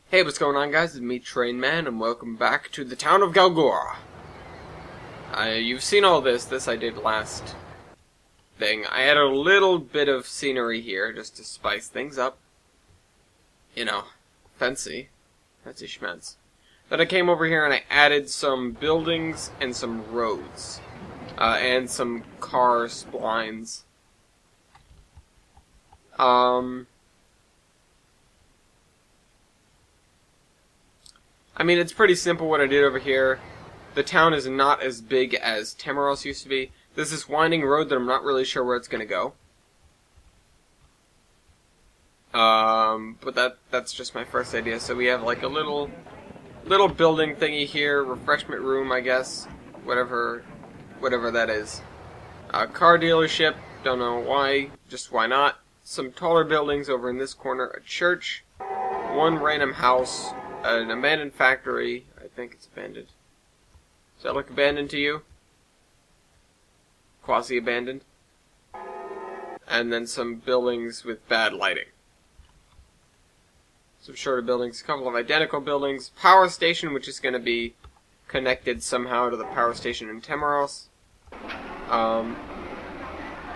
Hey, what's going on, guys? It's me, Train Man, and welcome back to the town of Galgora. You've seen all this I did last thing. I added a little bit of scenery here, just to spice things up. You know, fancy schments. Then I came over here and I added some buildings and some roads. And some car splines. I mean, it's pretty simple what I did over here. The town is not as big as Tamaros used to be. There's this winding road that I'm not really sure where it's going to go. But that's just my first idea. So we have like a little building thingy here, refreshment room, I guess. Whatever that is. Car dealership, don't know why, just why not. Some taller buildings over in this corner, a church, one random house, an abandoned factory. I think it's abandoned. Does that look abandoned to you? Quasi-abandoned. And then some buildings with bad lighting. Some shorter buildings, a couple of identical buildings. Power station, which is going to be connected somehow to the power station in Tamaros.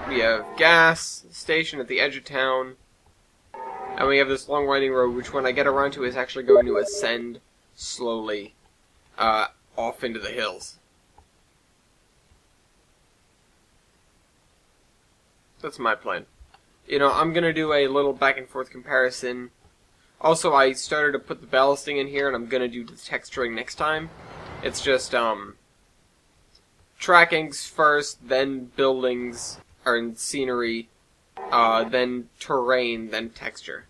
We have gas station at the edge of town. And we have this long winding road, which when I get around to is actually going to ascend slowly off into the hills. That's my plan. You know, I'm going to do a little back and forth comparison. Also, I started to put the ballasting in here, and I'm going to do the texturing next time. It's just, trackings first, then buildings, or scenery, then terrain, then texture.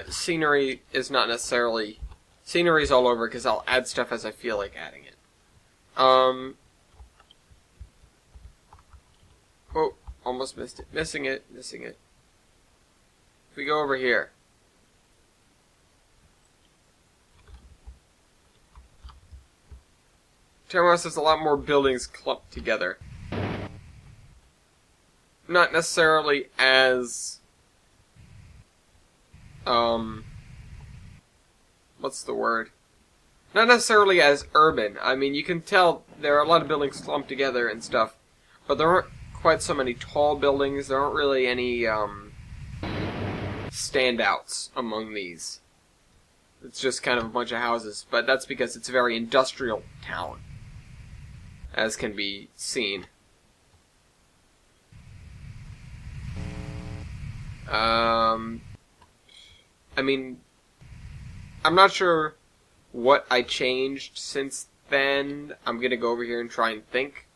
Scenery is not necessarily... Scenery's all over, because I'll add stuff as I feel like adding it. Oh, almost missed it. Missing it. If we go over here. Tamaros has a lot more buildings clumped together. Not necessarily as... what's the word? Not necessarily as urban. I mean, you can tell there are a lot of buildings clumped together and stuff, but there aren't quite so many tall buildings. There aren't really any, standouts among these. It's just kind of a bunch of houses, but that's because it's a very industrial town, as can be seen. I mean, I'm not sure what I changed since then. I'm gonna go over here and try and think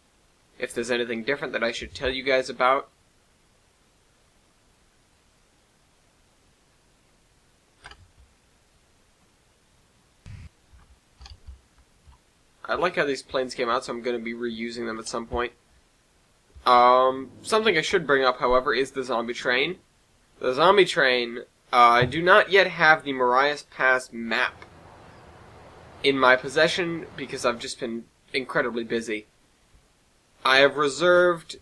if there's anything different that I should tell you guys about. I like how these planes came out, so I'm going to be reusing them at some point. Something I should bring up, however, is the zombie train. The zombie train, I do not yet have the Marias Pass map in my possession because I've just been incredibly busy. I have reserved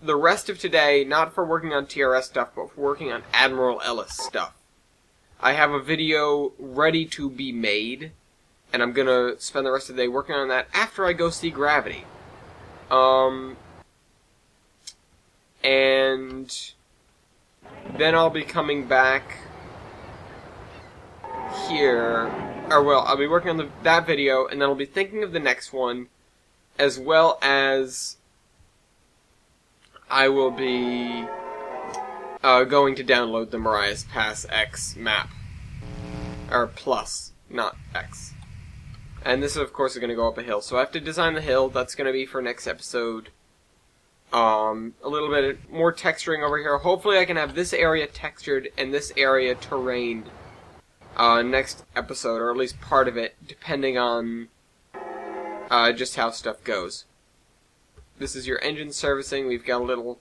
the rest of today, not for working on TRS stuff, but for working on Admiral Ellis stuff. I have a video ready to be made, and I'm gonna spend the rest of the day working on that after I go see Gravity. And then I'll be coming back here, or well, I'll be working on that video, and then I'll be thinking of the next one, as well as I will be going to download the Marias Pass X map. Or plus, not X. And this, of course, is going to go up a hill. So I have to design the hill. That's going to be for next episode. A little bit more texturing over here. Hopefully I can have this area textured and this area terrained next episode, or at least part of it, depending on just how stuff goes. This is your engine servicing. We've got a little,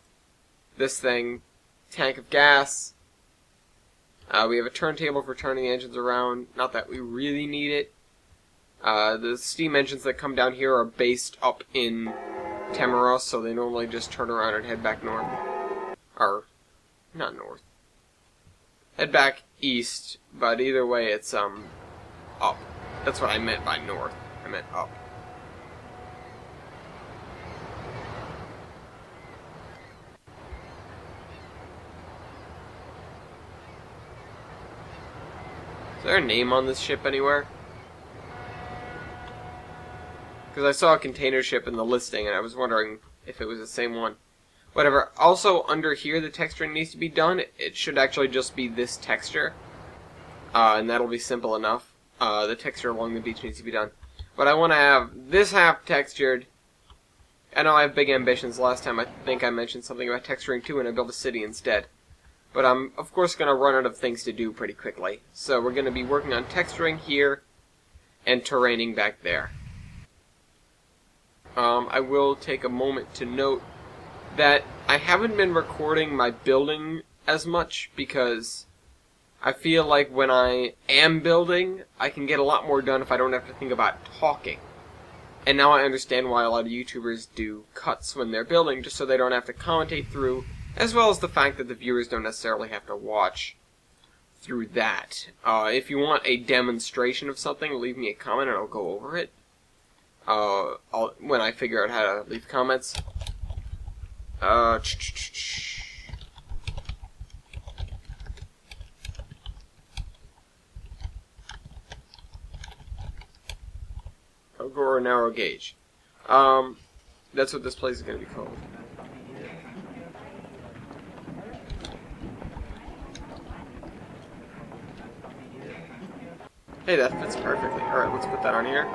this thing, tank of gas. We have a turntable for turning the engines around. Not that we really need it. The steam engines that come down here are based up in Tamaros, so they normally just turn around and head back north. Or, not north. head back east, but either way it's, up. That's what I meant by north. I meant up. Is there a name on this ship anywhere? Because I saw a container ship in the listing, and I was wondering if it was the same one. Whatever. Also, under here, the texturing needs to be done. It should actually just be this texture. And that'll be simple enough. The texture along the beach needs to be done. But I want to have this half textured. I know I have big ambitions. Last time I think I mentioned something about texturing too, and I built a city instead. But I'm, of course, going to run out of things to do pretty quickly. So we're going to be working on texturing here and terraining back there. I will take a moment to note that I haven't been recording my building as much because I feel like when I am building, I can get a lot more done if I don't have to think about talking. And now I understand why a lot of YouTubers do cuts when they're building, just so they don't have to commentate through, as well as the fact that the viewers don't necessarily have to watch through that. If you want a demonstration of something, leave me a comment and I'll go over it. When I figure out how to leave comments. Galgora narrow gauge. That's what this place is going to be called. Hey, that fits perfectly. Alright, let's put that on here.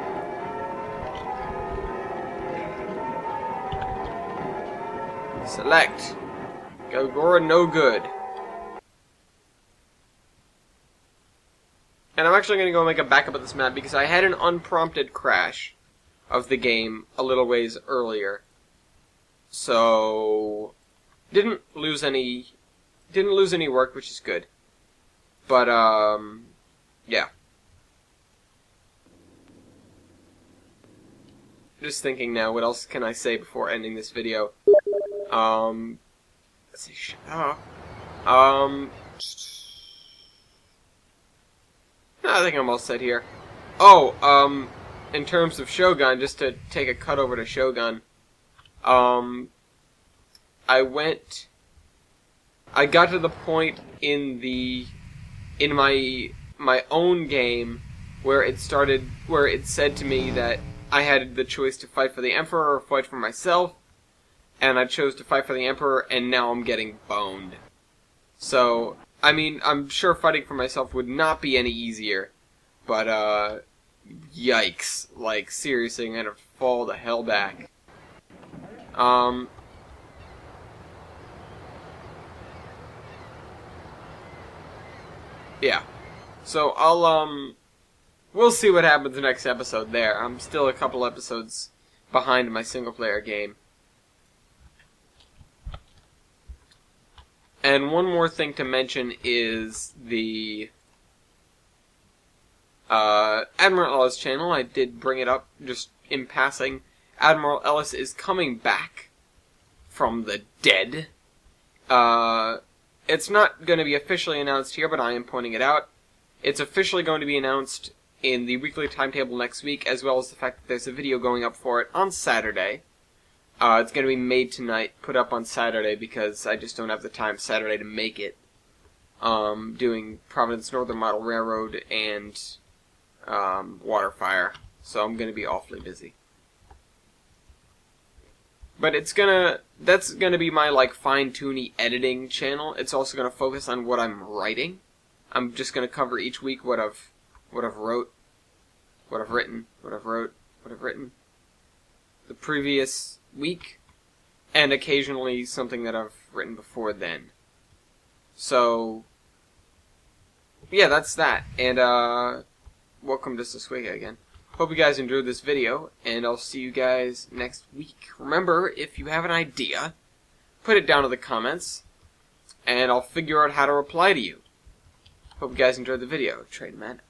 Select. Galgora no good. And I'm actually going to go make a backup of this map because I had an unprompted crash of the game a little ways earlier. So didn't lose any work, which is good. But yeah. Just thinking now, what else can I say before ending this video? Let's see, shut up. I think I'm all set here. Oh, in terms of Shogun, just to take a cut over to Shogun, I got to the point in my own game where it said to me that I had the choice to fight for the Emperor or fight for myself, and I chose to fight for the Emperor, and now I'm getting boned. So, I mean, I'm sure fighting for myself would not be any easier, but, yikes. Like, seriously, I'm gonna fall the hell back. Yeah. So, we'll see what happens next episode there. I'm still a couple episodes behind my single-player game. And one more thing to mention is the Admiral Ellis channel. I did bring it up just in passing. Admiral Ellis is coming back from the dead. It's not going to be officially announced here, but I am pointing it out. It's officially going to be announced in the weekly timetable next week, as well as the fact that there's a video going up for it on Saturday. It's going to be made tonight, put up on Saturday, because I just don't have the time Saturday to make it. Doing Providence Northern Model Railroad and Waterfire, so I'm going to be awfully busy. But that's gonna be my, like, fine-tuny editing channel. It's also gonna focus on what I'm writing. I'm just gonna cover each week what I've written the previous week, and occasionally something that I've written before then. So, yeah, that's that. And, welcome to Saswega again. Hope you guys enjoyed this video, and I'll see you guys next week. Remember, if you have an idea, put it down in the comments, and I'll figure out how to reply to you. Hope you guys enjoyed the video. Trade Man